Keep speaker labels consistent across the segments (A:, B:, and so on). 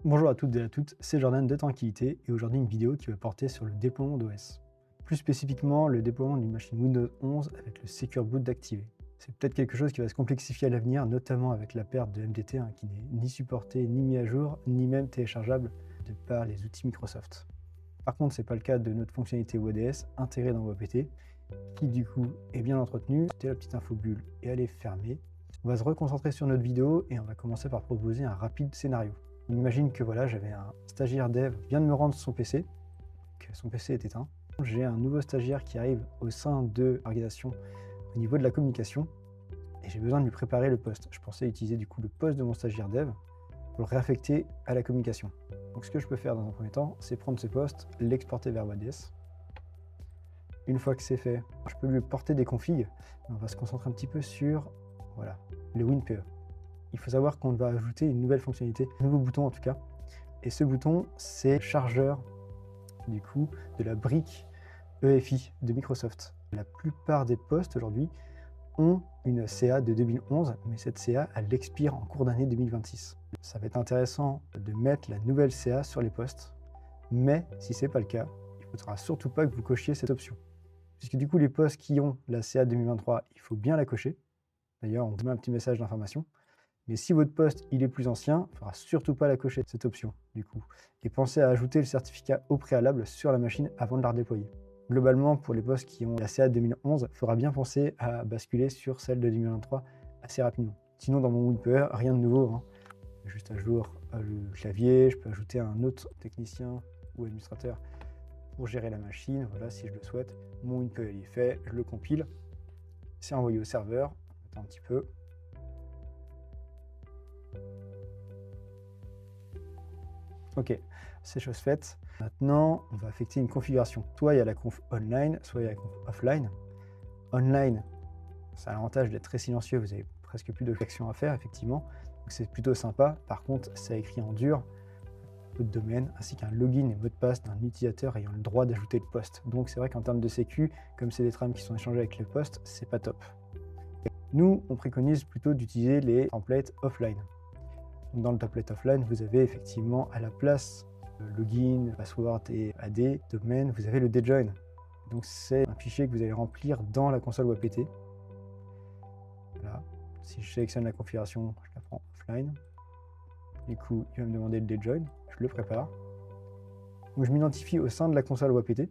A: Bonjour à toutes et à toutes, c'est Jordan de Tranquillité et aujourd'hui une vidéo qui va porter sur le déploiement d'OS. Plus spécifiquement, le déploiement d'une machine Windows 11 avec le Secure Boot d'activer. C'est peut-être quelque chose qui va se complexifier à l'avenir, notamment avec la perte de MDT qui n'est ni supporté, ni mis à jour, ni même téléchargeable de par les outils Microsoft. Par contre, ce n'est pas le cas de notre fonctionnalité OADS intégrée dans WebPT, qui du coup est bien entretenue. C'était la petite info bulle et elle est fermée. On va se reconcentrer sur notre vidéo et on va commencer par proposer un rapide scénario. On imagine que voilà, j'avais un stagiaire dev qui vient de me rendre son PC, que son PC est éteint. J'ai un nouveau stagiaire qui arrive au sein de l'organisation au niveau de la communication et j'ai besoin de lui préparer le poste. Je pensais utiliser du coup le poste de mon stagiaire dev pour le réaffecter à la communication. Donc ce que je peux faire dans un premier temps, c'est prendre ce poste, l'exporter vers WADS. Une fois que c'est fait, je peux lui porter des configs. On va se concentrer un petit peu sur voilà, le WinPE. Il faut savoir qu'on va ajouter une nouvelle fonctionnalité, un nouveau bouton en tout cas. Et ce bouton, c'est le chargeur du coup de la brique EFI de Microsoft. La plupart des postes aujourd'hui ont une CA de 2011, mais cette CA, elle expire en cours d'année 2026. Ça va être intéressant de mettre la nouvelle CA sur les postes, mais si ce n'est pas le cas, il ne faudra surtout pas que vous cochiez cette option. Puisque du coup, les postes qui ont la CA 2023, il faut bien la cocher. D'ailleurs, on vous met un petit message d'information. Mais si votre poste il est plus ancien, il ne faudra surtout pas la cocher, cette option, du coup. Et pensez à ajouter le certificat au préalable sur la machine avant de la redéployer. Globalement, pour les postes qui ont la CA 2011, il faudra bien penser à basculer sur celle de 2023 assez rapidement. Sinon, dans mon WinPE, rien de nouveau. Juste à jour le clavier, je peux ajouter un autre technicien ou administrateur pour gérer la machine. Voilà, si je le souhaite. Mon WinPE est fait, je le compile. C'est envoyé au serveur. Attends un petit peu. Ok, c'est chose faite. Maintenant, on va affecter une configuration. Soit il y a la conf online, soit il y a la conf offline. Online, ça a l'avantage d'être très silencieux, vous avez presque plus de actions à faire, effectivement. Donc c'est plutôt sympa. Par contre, ça écrit en dur votre domaine, ainsi qu'un login et mot de passe d'un utilisateur ayant le droit d'ajouter le poste. Donc c'est vrai qu'en termes de sécu, comme c'est des trames qui sont échangées avec le poste, c'est pas top. Nous, on préconise plutôt d'utiliser les templates offline. Dans le template offline, vous avez effectivement à la place login, password et AD, domaine, vous avez le djoin. Donc c'est un fichier que vous allez remplir dans la console WebPT. Voilà. Si je sélectionne la configuration, je la prends offline. Du coup, il va me demander le djoin, je le prépare. Donc je m'identifie au sein de la console WebPT.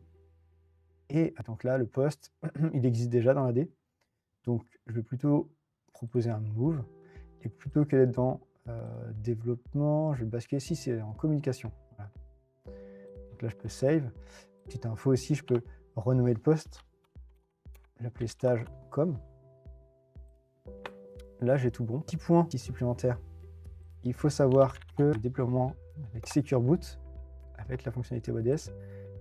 A: Et donc là, le poste, il existe déjà dans l'AD. Donc je vais plutôt proposer un move. Et plutôt que d'être dans développement, je vais basculer ici, c'est en communication. Voilà. Donc là, je peux save. Petite info aussi, je peux renommer le poste, l'appeler stage com. Là, j'ai tout bon. Petit point supplémentaire. Il faut savoir que le déploiement avec Secure Boot, avec la fonctionnalité OADS,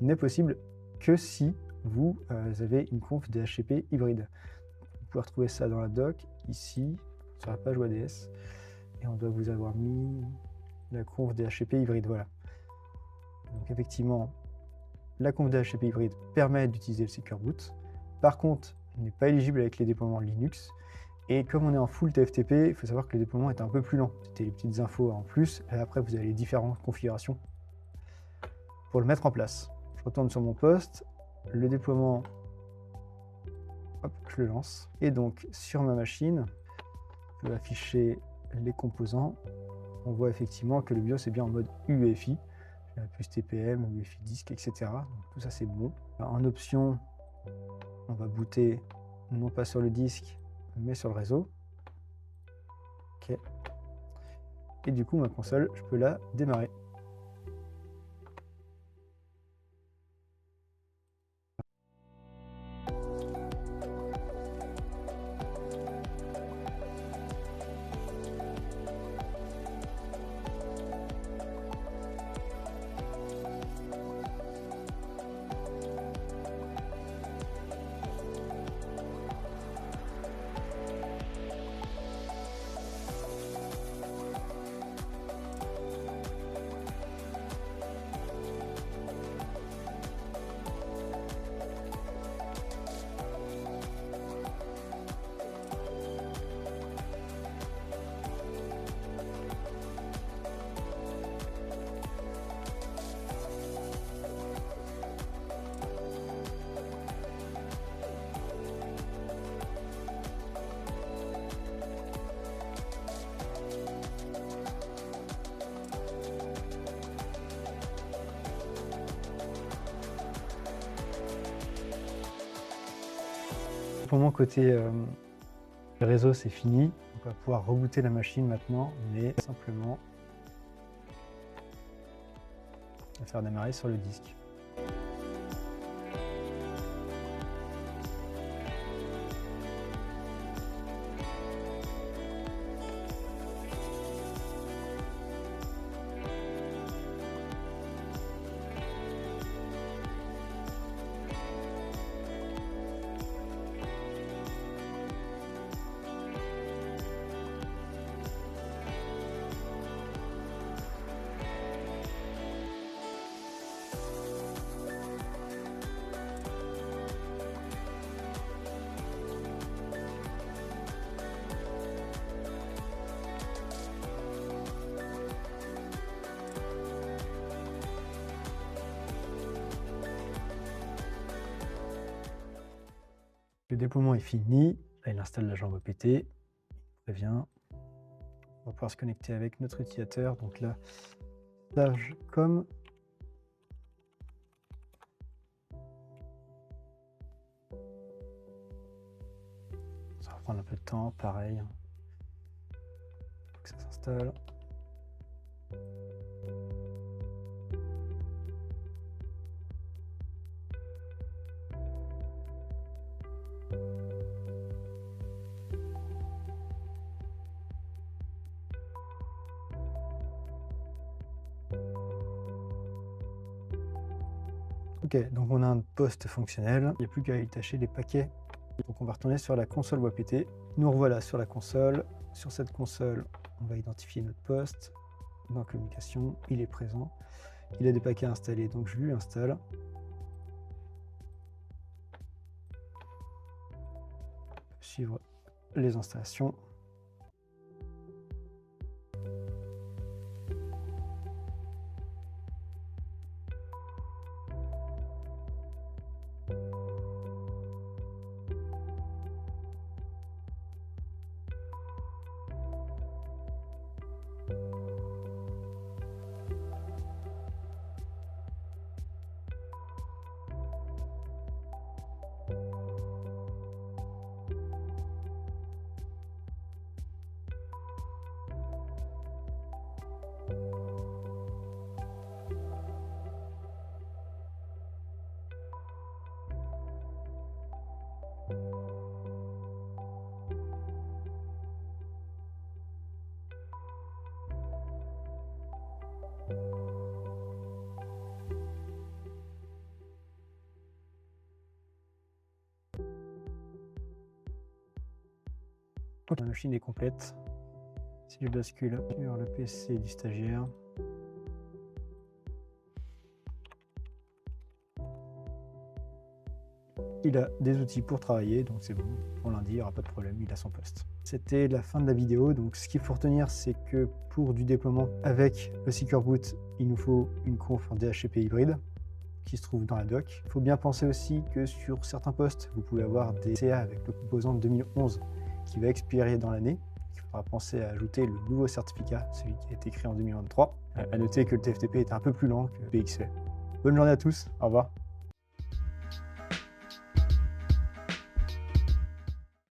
A: n'est possible que si vous avez une conf DHCP hybride. Vous pouvez retrouver ça dans la doc, ici, sur la page OADS. Et on doit vous avoir mis la conf DHCP hybride, voilà. Donc effectivement, la conf DHCP hybride permet d'utiliser le Secure Boot. Par contre, il n'est pas éligible avec les déploiements Linux. Et comme on est en full TFTP, il faut savoir que le déploiement est un peu plus lent. C'était les petites infos en plus. Et après, vous avez les différentes configurations pour le mettre en place. Je retourne sur mon poste. Le déploiement, hop, je le lance. Et donc, sur ma machine, je vais afficher les composants. On voit effectivement que le BIOS est bien en mode UEFI, plus TPM, UEFI disque, etc. Donc, tout ça c'est bon. En option, on va booter non pas sur le disque, mais sur le réseau. Ok. Et du coup, ma console, je peux la démarrer. déploiement côté réseau, c'est fini. On va pouvoir rebooter la machine maintenant, mais simplement la faire démarrer sur le disque. Le déploiement est fini. Là, il installe la jambe OPT. Il prévient. On va pouvoir se connecter avec notre utilisateur. Donc là, Sagecom. Ça va prendre un peu de temps, pareil. Faut que ça s'installe. Ok, donc on a un poste fonctionnel, il n'y a plus qu'à y tâcher les paquets. Donc on va retourner sur la console WAPT. Nous revoilà sur la console. Sur cette console, on va identifier notre poste. Dans communication, il est présent. Il a des paquets installés, donc je lui installe. Suivre les installations. La machine est complète. Si je bascule sur le PC du stagiaire, il a des outils pour travailler, donc c'est bon. Pour lundi, il n'y aura pas de problème, il a son poste. C'était la fin de la vidéo, donc ce qu'il faut retenir, c'est que pour du déploiement avec le Secure Boot, il nous faut une conf en DHCP hybride qui se trouve dans la doc. Il faut bien penser aussi que sur certains postes, vous pouvez avoir des CA avec le composant de 2011 qui va expirer dans l'année. Il faudra penser à ajouter le nouveau certificat, celui qui a été créé en 2023. À noter que le TFTP est un peu plus lent que le PXE. Bonne journée à tous, au revoir.